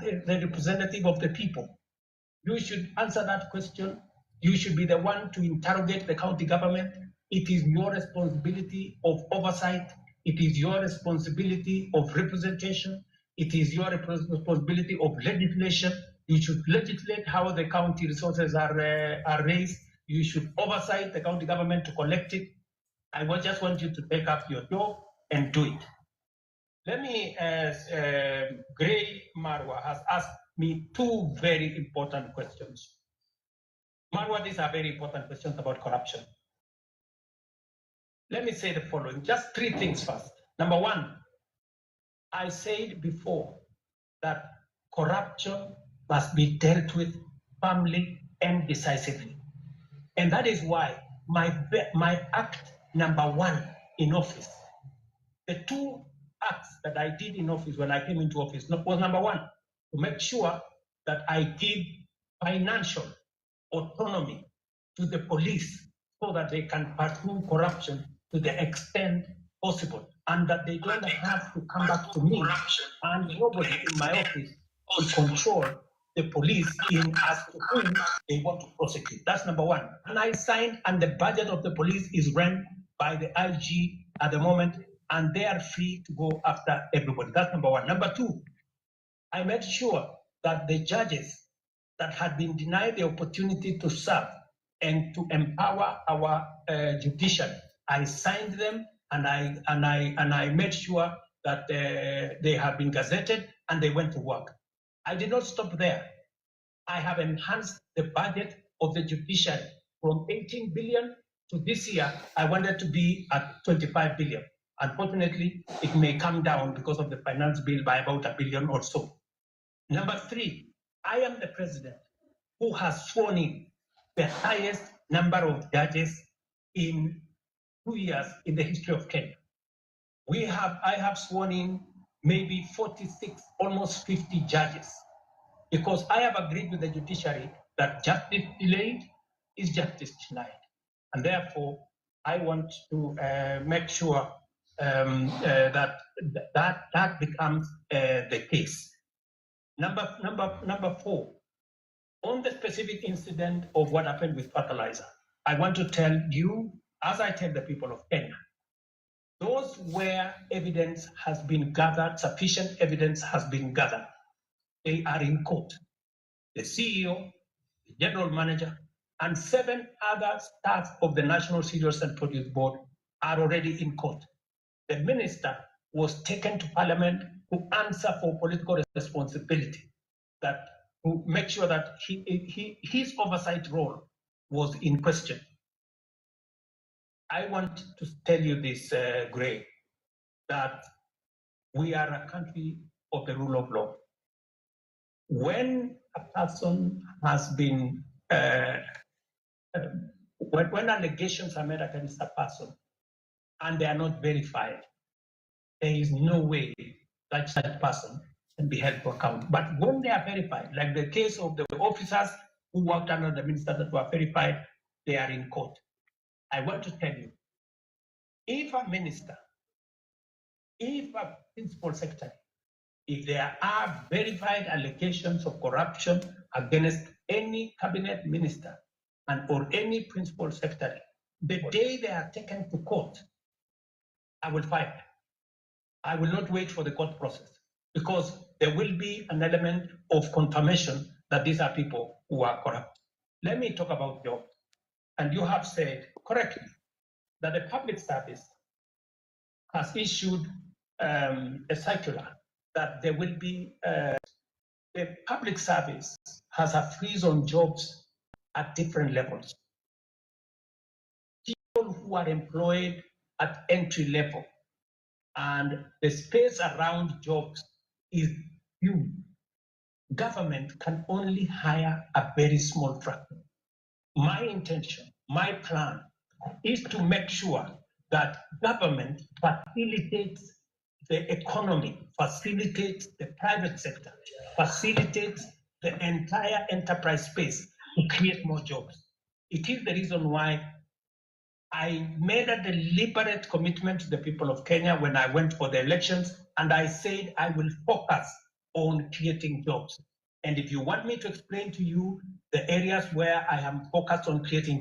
the representative of the people. You should answer that question. You should be the one to interrogate the county government. It is your responsibility of oversight. It is your responsibility of representation. It is your responsibility of legislation. You should legislate how the county resources are raised. You should oversight the county government to collect it. I just want you to take up your job and do it. Let me, Gray Marwa has asked me two very important questions. Marwa, these are very important questions about corruption. Let me say the following, just three things first. Number one, I said before that corruption must be dealt with firmly and decisively. And that is why my act number one in office, the two acts that I did in office when I came into office was number one, to make sure that I give financial autonomy to the police so that they can pursue corruption to the extent possible, and that they don't have to come back to me and nobody in my office to control the police in as to whom they want to prosecute. That's number one. And I signed, and the budget of the police is run by the IG at the moment, and they are free to go after everybody. That's number one. Number two, I made sure that the judges that had been denied the opportunity to serve and to empower our judiciary, I signed them, and I made sure that they have been gazetted and they went to work. I did not stop there. I have enhanced the budget of the judiciary from 18 billion to this year. I wanted to be at 25 billion. Unfortunately, it may come down because of the finance bill by about $1 billion or so. Number three, I am the president who has sworn in the highest number of judges in 2 years in the history of Kenya. I have sworn in maybe 46, almost 50 judges, because I have agreed with the judiciary that justice delayed is justice denied. And therefore, I want to make sure that becomes the case. Number four, on the specific incident of what happened with fertilizer, I want to tell you, as I tell the people of Kenya, those where evidence has been gathered, sufficient evidence has been gathered, they are in court. The CEO, the general manager, and 7 other staff of the National Cereals and Produce Board are already in court. The minister was taken to parliament to answer for political responsibility, that to make sure that his oversight role was in question. I want to tell you this, Gray, that we are a country of the rule of law. When a person has been, when allegations are made against a person and they are not verified, there is no way that such person can be held to account. But when they are verified, like the case of the officers who worked under the minister that were verified, they are in court. I want to tell you, if a minister, if a principal secretary, if there are verified allegations of corruption against any cabinet minister and or any principal secretary, the day they are taken to court, I will fire them. I will not wait for the court process, because there will be an element of confirmation that these are people who are corrupt. Let me talk about jobs. And you have said correctly that the public service has issued a circular that there will be, the public service has a freeze on jobs at different levels. People who are employed at entry level and the space around jobs is huge. Government can only hire a very small fraction. My intention, my plan is to make sure that government facilitates the economy, facilitates the private sector, facilitates the entire enterprise space to create more jobs. It is the reason why I made a deliberate commitment to the people of Kenya when I went for the elections, and I said I will focus on creating jobs. And if you want me to explain to you the areas where I am focused on creating jobs,